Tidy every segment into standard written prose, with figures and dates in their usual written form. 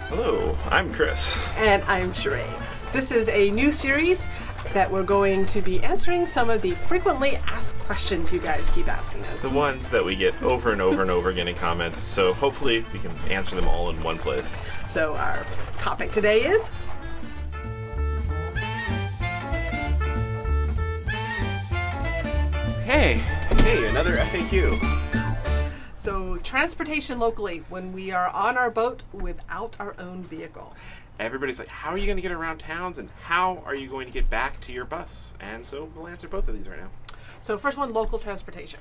Hello, I'm Chris. And I'm Cherie. This is a new series that we're going to be answering some of the frequently asked questions you guys keep asking us. The ones that we get over and over and over again in comments, so hopefully we can answer them all in one place. So our topic today is Hey, another FAQ. so transportation locally when we are on our boat without our own vehicle. Everybody's like, how are you going to get around towns and how are you going to get back to your bus? And so we'll answer both of these right now. So first one, local transportation.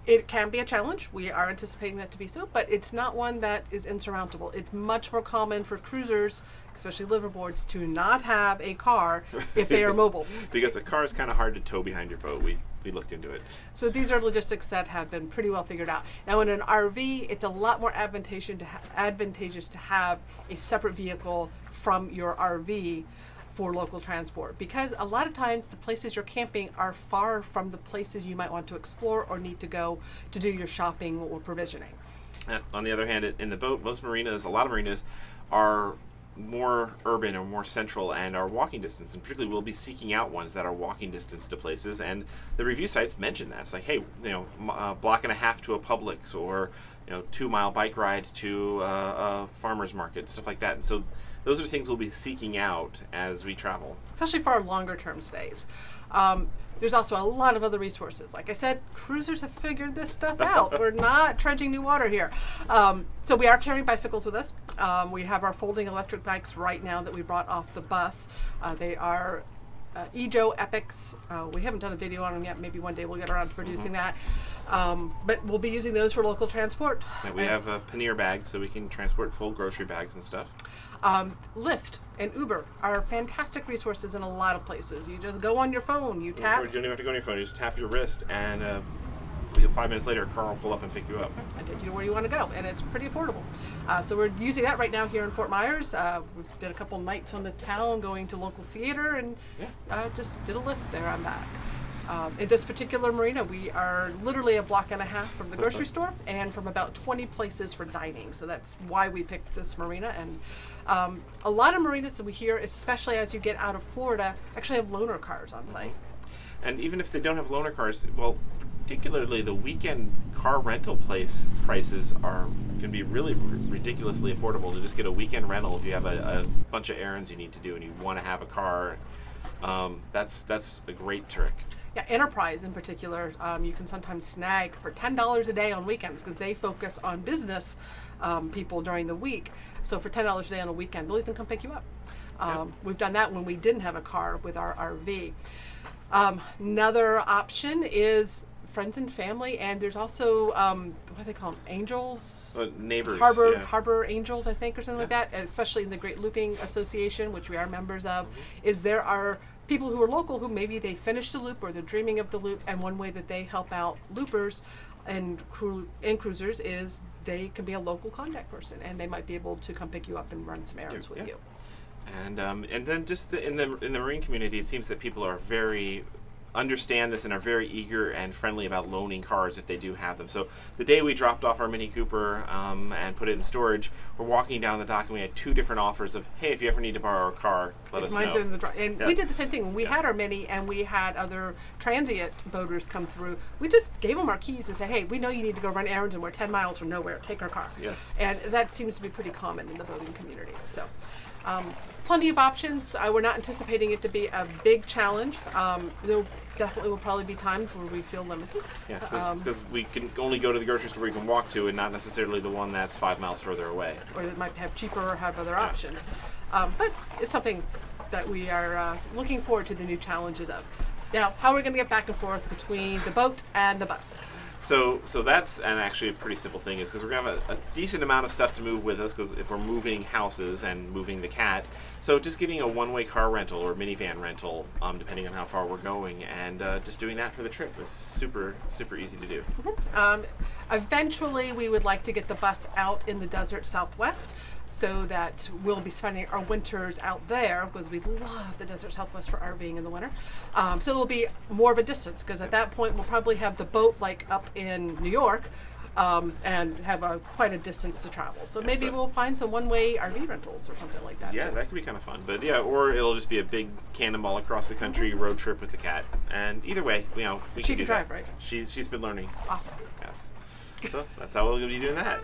It can be a challenge. We are anticipating that to be so, but it's not one that is insurmountable. It's much more common for cruisers, especially liverboards, to not have a car if they are mobile. Because a car is kind of hard to tow behind your boat. We looked into it. So these are logistics that have been pretty well figured out. Now in an RV, it's a lot more advantageous to have a separate vehicle from your RV for local transport, because a lot of times the places you're camping are far from the places you might want to explore or need to go to do your shopping or provisioning. And on the other hand, in the boat, a lot of marinas are more urban or more central and are walking distance, and particularly we'll be seeking out ones that are walking distance to places, and the review sites mention that. It's like, hey, block and a half to a Publix, or 2-mile bike rides to a farmer's market, stuff like that. And so those are things we'll be seeking out as we travel. Especially for our longer term stays. There's also a lot of other resources. Like I said, cruisers have figured this stuff out. We're not trudging new water here. So we are carrying bicycles with us. We have our folding electric bikes right now that we brought off the bus. They are Ejo Epics. We haven't done a video on them yet. Maybe one day we'll get around to producing that. But we'll be using those for local transport. And we have pannier bags, so we can transport full grocery bags and stuff. Lyft and Uber are fantastic resources in a lot of places. You just go on your phone, you tap. Or you don't even have to go on your phone, you just tap your wrist, and 5 minutes later a car will pull up and pick you up. And take you to where you want to go, and it's pretty affordable. So we're using that right now here in Fort Myers. We did a couple nights on the town going to local theater, and just did a Lyft there on back. In this particular marina, we are literally a block and a half from the grocery store and from about 20 places for dining. So that's why we picked this marina. And a lot of marinas that we hear, especially as you get out of Florida, actually have loaner cars on site. And even if they don't have loaner cars, well, particularly the weekend car rental prices are going to be really ridiculously affordable to just get a weekend rental if you have a bunch of errands you need to do and you want to have a car. That's a great trick. Yeah, Enterprise in particular, you can sometimes snag for $10 a day on weekends because they focus on business people during the week. So for $10 a day on a weekend, they'll even come pick you up. We've done that when we didn't have a car with our RV. Another option is friends and family, and there's also what do they call them? Angels, neighbors, harbor angels, I think, or something like that. And especially in the Great Looping Association, which we are members of, is there are people who are local who maybe they finished the loop or they're dreaming of the loop, and one way that they help out loopers and cruisers is they can be a local contact person, and they might be able to come pick you up and run some errands with you. And then just in the marine community, it seems that people are very understand this and are very eager and friendly about loaning cars if they do have them. So the day we dropped off our Mini Cooper and put it in storage, we're walking down the dock and we had 2 different offers of, hey, if you ever need to borrow a car, let us know. In the and we did the same thing when we had our Mini and we had other transient boaters come through. We just gave them our keys and said, hey, we know you need to go run errands and we're 10 miles from nowhere. Take our car. Yes. And that seems to be pretty common in the boating community. So plenty of options. We're not anticipating it to be a big challenge. There definitely will probably be times where we feel limited. Yeah, because we can only go to the grocery store we can walk to and not necessarily the one that's 5 miles further away. Or it might have cheaper or have other options. But it's something that we are looking forward to the new challenges of. Now, how are we going to get back and forth between the boat and the bus? So that's actually a pretty simple thing, is because we're going to have a decent amount of stuff to move with us, because if we're moving houses and moving the cat, so just getting a one-way car rental or minivan rental, depending on how far we're going, and just doing that for the trip was super, super easy to do. Eventually, we would like to get the bus out in the desert Southwest, so that we'll be spending our winters out there, because we love the desert Southwest for RVing in the winter. So it'll be more of a distance, because at that point we'll probably have the boat like up in New York, and have quite a distance to travel. So maybe so- we'll find some one-way RV rentals or something like that. Yeah, too. that could be kind of fun. But yeah, or it'll just be a big cannonball across the country road trip with the cat. And either way, we She can can do drive, that. right? She's been learning. Awesome. Yes. So that's how we'll be doing that.